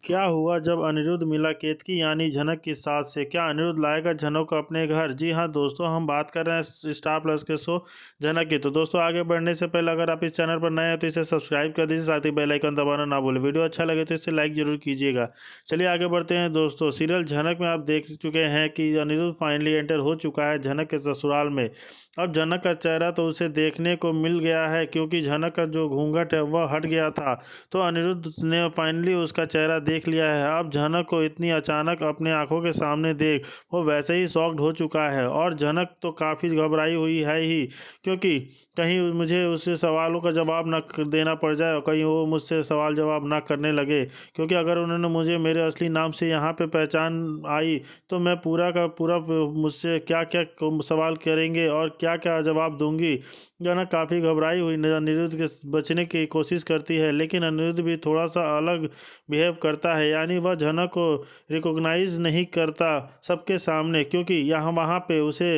क्या हुआ जब अनिरुद्ध मिला केतकी यानी झनक के साथ से? क्या अनिरुद्ध लाएगा झनक को अपने घर? जी हाँ दोस्तों, हम बात कर रहे हैं स्टार प्लस के शो झनक की। तो दोस्तों, आगे बढ़ने से पहले अगर आप इस चैनल पर नए हैं तो इसे सब्सक्राइब कर दीजिए, साथ ही बेल आइकन दबाना ना भूलें। वीडियो अच्छा लगे तो इसे लाइक जरूर कीजिएगा। चलिए आगे बढ़ते हैं दोस्तों। सीरियल झनक में आप देख चुके हैं कि अनिरुद्ध फाइनली एंटर हो चुका है झनक के ससुराल में। अब झनक का चेहरा तो उसे देखने को मिल गया है, क्योंकि झनक का जो घूंघट है वह हट गया था। तो अनिरुद्ध ने फाइनली उसका चेहरा देख लिया है। अब झनक को इतनी अचानक अपने आंखों के सामने देख वो वैसे ही शॉक्ड हो चुका है। और झनक तो काफ़ी घबराई हुई है ही, क्योंकि कहीं मुझे उससे सवालों का जवाब न देना पड़ जाए और कहीं वो मुझसे सवाल जवाब ना करने लगे। क्योंकि अगर उन्होंने मुझे मेरे असली नाम से यहाँ पे पहचान आई तो मैं पूरा का पूरा मुझसे क्या क्या सवाल करेंगे और क्या क्या जवाब दूंगी। जनक काफ़ी घबराई हुई अनिरुद्ध के बचने की कोशिश करती है, लेकिन अनिरुद्ध भी थोड़ा सा अलग बिहेव करता है। यानी वह झनक को रिकॉग्नाइज नहीं करता सबके सामने, क्योंकि यहाँ वहाँ पे उसे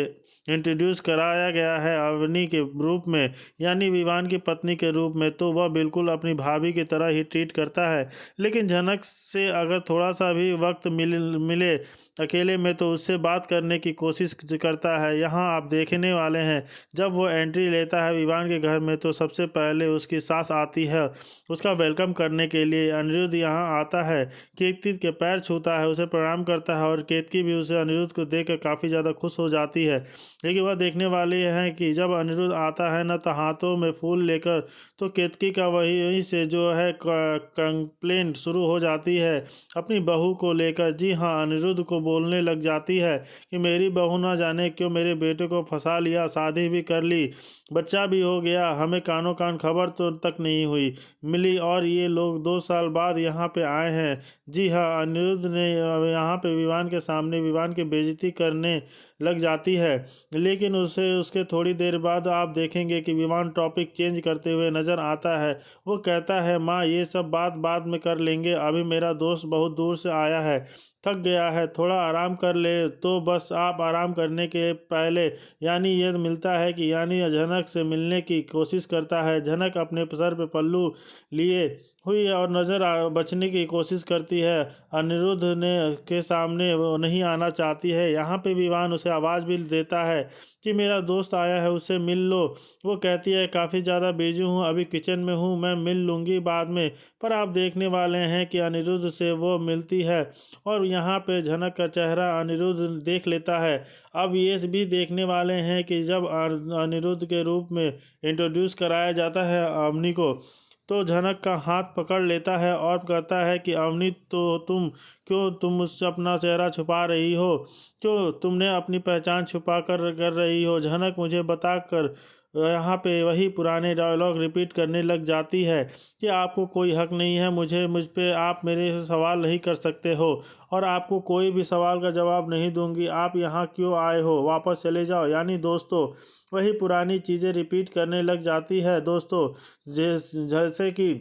इंट्रोड्यूस कराया गया है अवनी के रूप में, यानी विवान की पत्नी के रूप में। तो वह बिल्कुल अपनी भाभी की तरह ही ट्रीट करता है। लेकिन झनक से अगर थोड़ा सा भी वक्त मिले अकेले में तो उससे बात करने की कोशिश करता है। यहाँ आप देखने वाले हैं, जब वो एंट्री लेता है विवान के घर में तो सबसे पहले उसकी सास आती है उसका वेलकम करने के लिए। अनिरुद्ध यहाँ आता है, केतकी के पैर छूता है, उसे प्रणाम करता है और केतकी भी उसे अनिरुद्ध को देखकर काफ़ी ज़्यादा खुश हो जाती है। लेकिन वह देखने वाली है कि जब अनिरुद्ध आता है ना तो हाथों में फूल लेकर, तो केतकी का वहीं से जो है कंप्लेंट शुरू हो जाती है अपनी बहू को लेकर। जी हाँ, अनिरुद्ध को बोलने लग जाती है कि मेरी बहू ना जाने क्यों मेरे बेटे को फंसा लिया, शादी भी कर ली, बच्चा भी हो गया, हमें कानों कान खबर तो तक नहीं हुई मिली, और ये लोग 2 साल बाद यहाँ पे आए हैं। जी हाँ, अनिरुद्ध ने यहाँ पे विवान के सामने विवान की बेइज्जती करने लग जाती है। लेकिन उसके थोड़ी देर बाद आप देखेंगे कि विवान टॉपिक चेंज करते हुए नज़र आता है। वो कहता है, माँ ये सब बात बाद में कर लेंगे, अभी मेरा दोस्त बहुत दूर से आया है, थक गया है, थोड़ा आराम कर ले। तो बस आप आराम करने के पहले यानी ये मिलता है कि यानी झनक से मिलने की कोशिश करता है। झनक अपने सर पे पल्लू लिए हुई और बचने की कोशिश करती है। अनिरुद्ध ने के सामने वो नहीं आना चाहती है। यहाँ पे विवान उसे आवाज़ भी देता है कि मेरा दोस्त आया है, उससे मिल लो। वो कहती है काफ़ी ज़्यादा बिजी हूँ, अभी किचन में हूँ, मैं मिल लूँगी बाद में। पर आप देखने वाले हैं कि अनिरुद्ध से वो मिलती है और यहाँ पे झनक का चेहरा अनिरुद्ध देख लेता है। अब ये भी देखने वाले हैं कि जब अनिरुद्ध के रूप में इंट्रोड्यूस कराया जाता है अवनी को, तो झनक का हाथ पकड़ लेता है और कहता है कि अवनी, तो तुम मुझसे अपना चेहरा छुपा रही हो, क्यों तुमने अपनी पहचान छुपा कर रही हो? झनक मुझे बताकर यहाँ पे वही पुराने डायलॉग रिपीट करने लग जाती है कि आपको कोई हक नहीं है मुझ पे, आप मेरे से सवाल नहीं कर सकते हो और आपको कोई भी सवाल का जवाब नहीं दूंगी। आप यहाँ क्यों आए हो? वापस चले जाओ। यानी दोस्तों वही पुरानी चीज़ें रिपीट करने लग जाती है दोस्तों। जैसे कि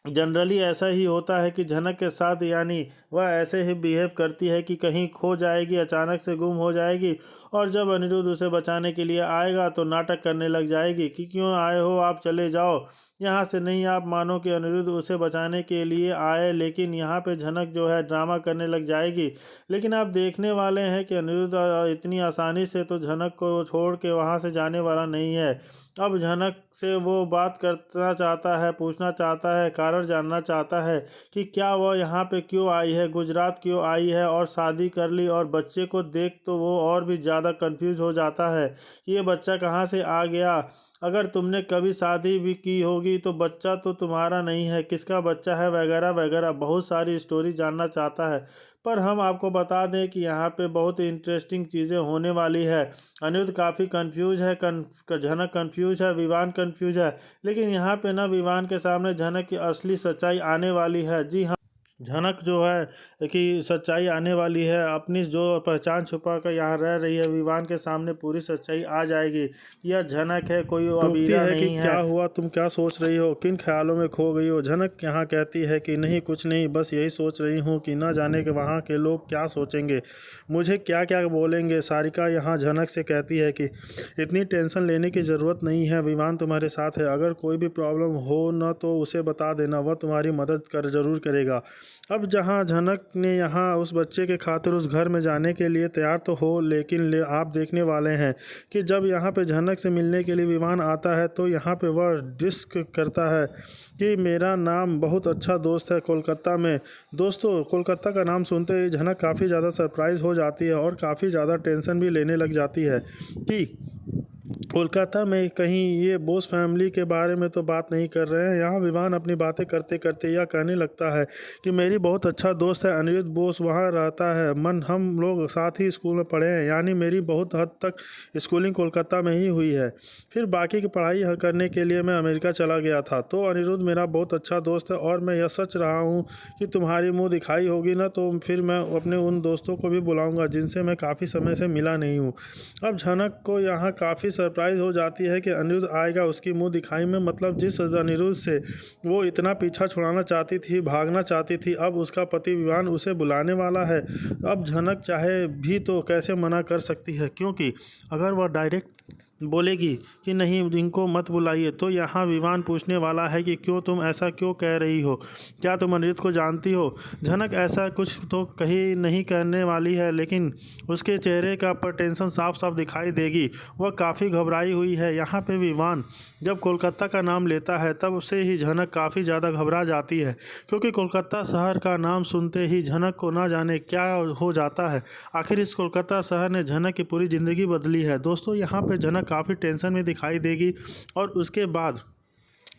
जनरली ऐसा ही होता है कि झनक के साथ, यानी वह ऐसे ही बिहेव करती है कि कहीं खो जाएगी, अचानक से गुम हो जाएगी, और जब अनिरुद्ध उसे बचाने के लिए आएगा तो नाटक करने लग जाएगी कि क्यों आए हो, आप चले जाओ यहाँ से। नहीं, आप मानो कि अनिरुद्ध उसे बचाने के लिए आए, लेकिन यहाँ पे झनक जो है ड्रामा करने लग जाएगी। लेकिन आप देखने वाले हैं कि अनिरुद्ध इतनी आसानी से तो झनक को छोड़ के वहाँ से जाने वाला नहीं है। अब झनक से वो बात करना चाहता है, पूछना चाहता है, कारण जानना चाहता है कि क्या वह यहाँ पे क्यों आई है, गुजरात क्यों आई है और शादी कर ली, और बच्चे को देख तो वो और भी ज़्यादा कंफ्यूज हो जाता है कि ये बच्चा कहाँ से आ गया। अगर तुमने कभी शादी भी की होगी तो बच्चा तो तुम्हारा नहीं है, किसका बच्चा है, वगैरह वगैरह बहुत सारी स्टोरी जानना चाहता है। पर हम आपको बता दें कि यहाँ पे बहुत इंटरेस्टिंग चीज़ें होने वाली है। अनिरुद्ध काफ़ी कंफ्यूज है, झनक कंफ्यूज है, विवान कंफ्यूज है, लेकिन यहाँ पे ना विवान के सामने झनक की असली सच्चाई आने वाली है। जी हाँ, झनक जो है कि सच्चाई आने वाली है, अपनी जो पहचान छुपा कर यहाँ रह रही है विवान के सामने पूरी सच्चाई आ जाएगी। यह झनक है, कोई अबीरा है नहीं है। क्या हुआ, तुम क्या सोच रही हो, किन ख्यालों में खो गई हो? झनक यहाँ कहती है कि नहीं कुछ नहीं, बस यही सोच रही हूँ कि ना जाने के वहाँ के लोग क्या सोचेंगे, मुझे क्या क्या बोलेंगे। सारिका यहाँ झनक से कहती है कि इतनी टेंशन लेने की ज़रूरत नहीं है, विवान तुम्हारे साथ है, अगर कोई भी प्रॉब्लम हो ना तो उसे बता देना, वह तुम्हारी मदद ज़रूर करेगा। अब जहाँ झनक ने यहाँ उस बच्चे के खातिर उस घर में जाने के लिए तैयार तो हो, लेकिन आप देखने वाले हैं कि जब यहाँ पे झनक से मिलने के लिए विमान आता है तो यहाँ पे वह डिस्क करता है कि मेरा नाम बहुत अच्छा दोस्त है कोलकाता में। दोस्तों, कोलकाता का नाम सुनते ही झनक काफ़ी ज़्यादा सरप्राइज़ हो जाती है और काफ़ी ज़्यादा टेंशन भी लेने लग जाती है कि कोलकाता में कहीं ये बोस फैमिली के बारे में तो बात नहीं कर रहे हैं। यहाँ विवान अपनी बातें करते करते यह कहने लगता है कि मेरी बहुत अच्छा दोस्त है अनिरुद्ध बोस, वहाँ रहता है। हम लोग साथ ही स्कूल में पढ़े हैं, यानी मेरी बहुत हद तक स्कूलिंग कोलकाता में ही हुई है। फिर बाकी की पढ़ाई करने के लिए मैं अमेरिका चला गया था। तो अनिरुद्ध मेरा बहुत अच्छा दोस्त है और मैं यह सच रहा हूँ कि तुम्हारी मुँह दिखाई होगी ना, तो फिर मैं अपने उन दोस्तों को भी बुलाऊँगा जिनसे मैं काफ़ी समय से मिला नहीं हूँ। अब झनक को यहाँ काफ़ी सरप्राइज़ हो जाती है कि अनिरुद्ध आएगा उसकी मुंह दिखाई में। मतलब जिस अनिरुद्ध से वो इतना पीछा छुड़ाना चाहती थी, भागना चाहती थी, अब उसका पति विवान उसे बुलाने वाला है। अब झनक चाहे भी तो कैसे मना कर सकती है, क्योंकि अगर वह डायरेक्ट बोलेगी कि नहीं इनको मत बुलाइए तो यहाँ विवान पूछने वाला है कि क्यों तुम ऐसा क्यों कह रही हो, क्या तुम अनिरुद्ध को जानती हो। झनक ऐसा कुछ तो कहीं नहीं करने वाली है, लेकिन उसके चेहरे का पर टेंशन साफ साफ दिखाई देगी। वह काफ़ी घबराई हुई है। यहाँ पे विवान जब कोलकाता का नाम लेता है तब से ही झनक काफ़ी ज़्यादा घबरा जाती है, क्योंकि कोलकाता शहर का नाम सुनते ही झनक को ना जाने क्या हो जाता है। आखिर इस कोलकाता शहर ने झनक की पूरी ज़िंदगी बदली है। दोस्तों, यहाँ पे झनक काफ़ी टेंशन में दिखाई देगी और उसके बाद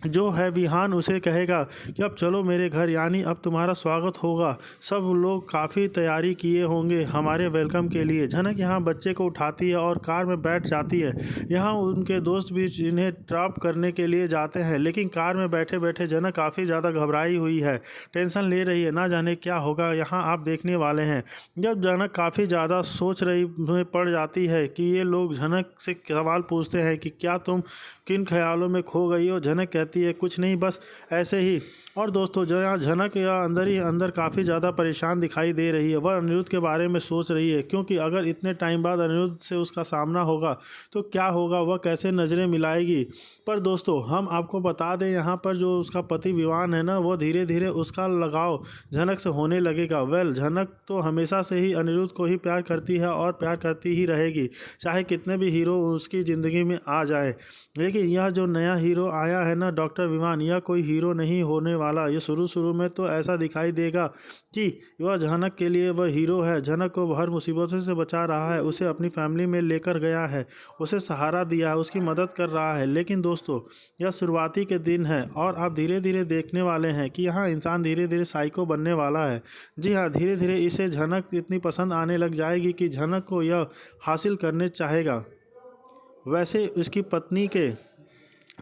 जो है विहान उसे कहेगा कि अब चलो मेरे घर, यानी अब तुम्हारा स्वागत होगा। सब लोग काफ़ी तैयारी किए होंगे हमारे वेलकम के लिए। झनक यहाँ बच्चे को उठाती है और कार में बैठ जाती है। यहाँ उनके दोस्त भी इन्हें ड्रॉप करने के लिए जाते हैं, लेकिन कार में बैठे बैठे झनक काफ़ी ज़्यादा घबराई हुई है, टेंशन ले रही है, ना जाने क्या होगा। यहाँ आप देखने वाले हैं जब झनक काफ़ी ज़्यादा सोच रही में पड़ जाती है कि ये लोग झनक से सवाल पूछते हैं कि क्या तुम किन ख्यालों में खो गई हो। झनक कहती है कुछ नहीं, बस ऐसे ही। और दोस्तों, जो यहाँ झनक या अंदर ही अंदर काफ़ी ज़्यादा परेशान दिखाई दे रही है। वह अनिरुद्ध के बारे में सोच रही है, क्योंकि अगर इतने टाइम बाद अनिरुद्ध से उसका सामना होगा तो क्या होगा, वह कैसे नज़रें मिलाएगी। पर दोस्तों, हम आपको बता दें यहाँ पर जो उसका पति विवान है ना, वो धीरे धीरे उसका लगाव झनक से होने लगेगा। झनक तो हमेशा से ही अनिरुद्ध को ही प्यार करती है और प्यार करती ही रहेगी, चाहे कितने भी हीरो उसकी ज़िंदगी में आ जाए। लेकिन यह जो नया हीरो आया है ना, डॉक्टर विमान, यह कोई हीरो नहीं होने वाला। ये शुरू में तो ऐसा दिखाई देगा कि वह झनक के लिए वह हीरो है, झनक को हर मुसीबतों से बचा रहा है, उसे अपनी फैमिली में लेकर गया है, उसे सहारा दिया है, उसकी मदद कर रहा है। लेकिन दोस्तों, यह शुरुआती के दिन है और आप धीरे धीरे देखने वाले हैं कि यहाँ इंसान धीरे धीरे साइको बनने वाला है। जी हाँ, धीरे धीरे इसे झनक इतनी पसंद आने लग जाएगी कि झनक को यह हासिल करने चाहेगा। वैसे उसकी पत्नी के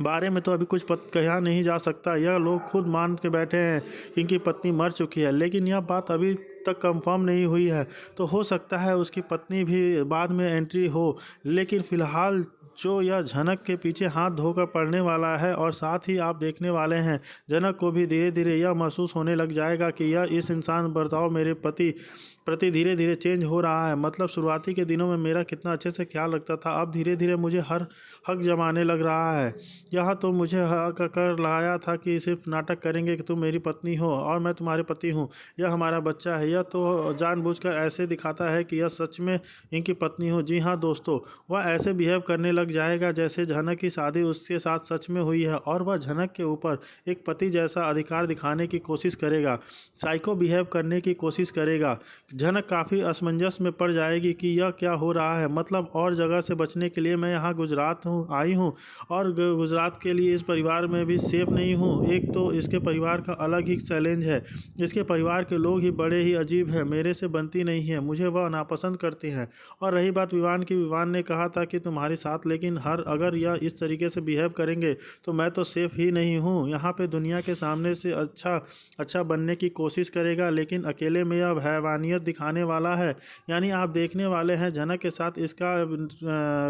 बारे में तो अभी कुछ कहा नहीं जा सकता। यह लोग खुद मान के बैठे हैं कि इनकी पत्नी मर चुकी है, लेकिन यह बात अभी तक कंफर्म नहीं हुई है। तो हो सकता है उसकी पत्नी भी बाद में एंट्री हो, लेकिन फ़िलहाल जो यह झनक के पीछे हाथ धोकर पड़ने वाला है। और साथ ही आप देखने वाले हैं झनक को भी धीरे धीरे यह महसूस होने लग जाएगा कि यह इस इंसान बर्ताव मेरे प्रति धीरे धीरे चेंज हो रहा है। मतलब शुरुआती के दिनों में मेरा कितना अच्छे से ख्याल रखता था, अब धीरे धीरे मुझे हर हक जमाने लग रहा है। यहाँ तो मुझे हक कर लाया था कि सिर्फ नाटक करेंगे कि तुम मेरी पत्नी हो और मैं तुम्हारे पति हूँ, यह हमारा बच्चा है। यह तो जानबूझकर ऐसे दिखाता है कि यह सच में इनकी पत्नी हो। जी हाँ दोस्तों, वह ऐसे बिहेव करने लग जाएगा जैसे झनक की शादी उसके साथ सच में हुई है, और वह झनक के ऊपर एक पति जैसा अधिकार दिखाने की कोशिश करेगा, साइको बिहेव करने की कोशिश करेगा। झनक काफ़ी असमंजस में पड़ जाएगी कि यह क्या हो रहा है। मतलब और जगह से बचने के लिए मैं यहाँ गुजरात आई हूँ, और गुजरात के लिए इस परिवार में भी सेफ नहीं हूँ। एक तो इसके परिवार का अलग ही चैलेंज है, इसके परिवार के लोग ही बड़े ही अजीब हैं, मेरे से बनती नहीं है, मुझे वह नापसंद करते हैं। और रही बात विवान की, विवान ने कहा था कि तुम्हारे साथ, लेकिन अगर यह इस तरीके से बिहेव करेंगे तो मैं तो सेफ ही नहीं हूँ। यहाँ पे दुनिया के सामने से अच्छा बनने की कोशिश करेगा, लेकिन अकेले में यह हैवानियत दिखाने वाला है। यानी आप देखने वाले हैं झनक के साथ इसका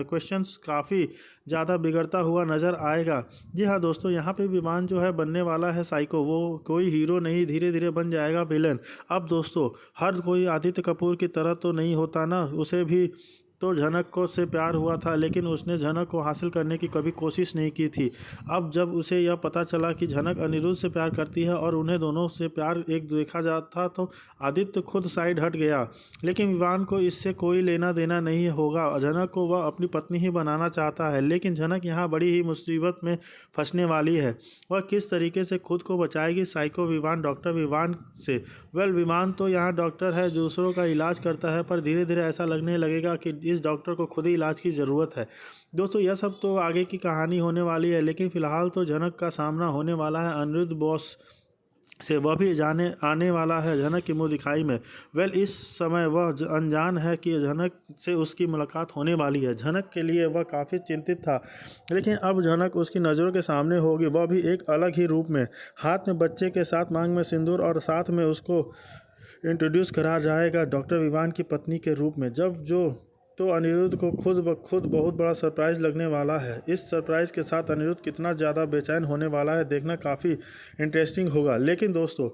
क्वेश्चंस काफ़ी ज़्यादा बिगड़ता हुआ नज़र आएगा। जी हाँ दोस्तों, यहाँ पे विमान जो है बनने वाला है साइको, वो कोई हीरो नहीं, धीरे धीरे बन जाएगा विलन। अब दोस्तों, हर कोई आदित्य कपूर की तरह तो नहीं होता ना, उसे भी तो झनक को से प्यार हुआ था, लेकिन उसने झनक को हासिल करने की कभी कोशिश नहीं की थी। अब जब उसे यह पता चला कि झनक अनिरुद्ध से प्यार करती है और उन्हें दोनों से प्यार एक देखा जाता, तो आदित्य खुद साइड हट गया। लेकिन विवान को इससे कोई लेना देना नहीं होगा। झनक को वह अपनी पत्नी ही बनाना चाहता है, लेकिन झनक यहाँ बड़ी ही मुसीबत में फंसने वाली है। वह किस तरीके से खुद को बचाएगी साइको विवान डॉक्टर विवान से। विवान तो यहाँ डॉक्टर है, दूसरों का इलाज करता है, पर धीरे धीरे ऐसा लगने लगेगा कि इस डॉक्टर को खुद ही इलाज की ज़रूरत है। दोस्तों यह सब तो आगे की कहानी होने वाली है, लेकिन फिलहाल तो झनक का सामना होने वाला है अनिरुद्ध बॉस से। वह भी आने वाला है झनक की मुँह दिखाई में। इस समय वह अनजान है कि झनक से उसकी मुलाकात होने वाली है। झनक के लिए वह काफ़ी चिंतित था, लेकिन अब झनक उसकी नज़रों के सामने होगी, वह भी एक अलग ही रूप में। हाथ में बच्चे के साथ, मांग में सिंदूर, और साथ में उसको इंट्रोड्यूस करा जाएगा डॉक्टर विवान की पत्नी के रूप में। तो अनिरुद्ध को खुद ब खुद बहुत बड़ा सरप्राइज़ लगने वाला है। इस सरप्राइज़ के साथ अनिरुद्ध कितना ज़्यादा बेचैन होने वाला है, देखना काफ़ी इंटरेस्टिंग होगा। लेकिन दोस्तों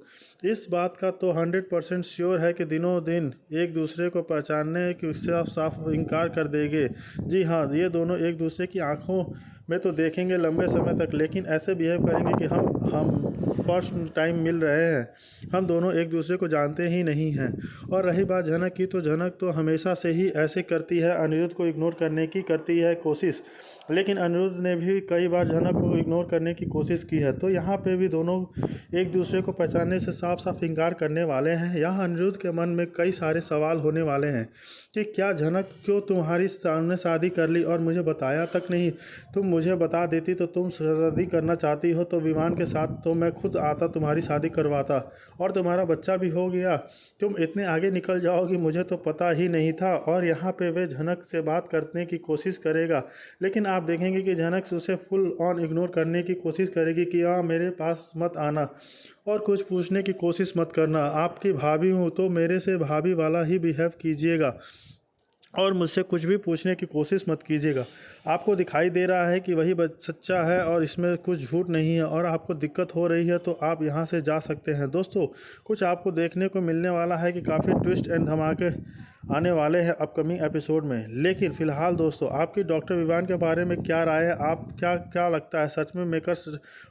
इस बात का तो 100% श्योर है कि दिनों दिन एक दूसरे को पहचानने के साफ इनकार कर देंगे। जी हाँ, ये दोनों एक दूसरे की आंखों में तो देखेंगे लंबे समय तक, लेकिन ऐसे बिहेव करेंगे कि हम फर्स्ट टाइम मिल रहे हैं, हम दोनों एक दूसरे को जानते ही नहीं हैं। और रही बात झनक की, तो झनक तो हमेशा से ही ऐसे करती है, अनिरुद्ध को इग्नोर करने की करती है कोशिश, लेकिन अनिरुद्ध ने भी कई बार झनक को इग्नोर करने की कोशिश की है। तो यहाँ पे भी दोनों एक दूसरे को पहचानने से साफ साफ इनकार करने वाले हैं। यहाँ अनिरुद्ध के मन में कई सारे सवाल होने वाले हैं कि क्या झनक क्यों तुम्हारी सामने शादी कर ली और मुझे बताया तक नहीं। तुम मुझे बता देती तो तुम शादी करना चाहती हो तो विवान के साथ, तो मैं खुद आता तुम्हारी शादी करवाता और तुम्हारा बच्चा भी हो गया। तुम इतने आगे निकल जाओगी मुझे तो पता ही नहीं था। और यहाँ पे वे झनक से बात करने की कोशिश करेगा, लेकिन आप देखेंगे कि झनक उसे फुल ऑन इग्नोर करने की कोशिश करेगी कि हाँ मेरे पास मत आना और कुछ पूछने की कोशिश मत करना। आपकी भाभी हूँ तो मेरे से भाभी वाला ही बिहेव कीजिएगा और मुझसे कुछ भी पूछने की कोशिश मत कीजिएगा। आपको दिखाई दे रहा है कि वही सच्चा है और इसमें कुछ झूठ नहीं है, और आपको दिक्कत हो रही है तो आप यहाँ से जा सकते हैं। दोस्तों कुछ आपको देखने को मिलने वाला है कि काफ़ी ट्विस्ट एंड धमाके आने वाले हैं अपकमिंग एपिसोड में। लेकिन फ़िलहाल दोस्तों आपकी डॉक्टर विवान के बारे में क्या राय है? आप क्या लगता है, सच में मेकर्स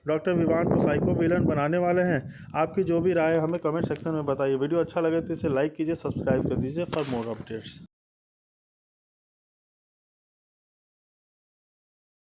डॉक्टर विवान को साइको विलन बनाने वाले हैं? आपकी जो भी राय है हमें कमेंट सेक्शन में बताइए। वीडियो अच्छा लगे तो इसे लाइक कीजिए, सब्सक्राइब कर दीजिए फॉर मोर अपडेट्स।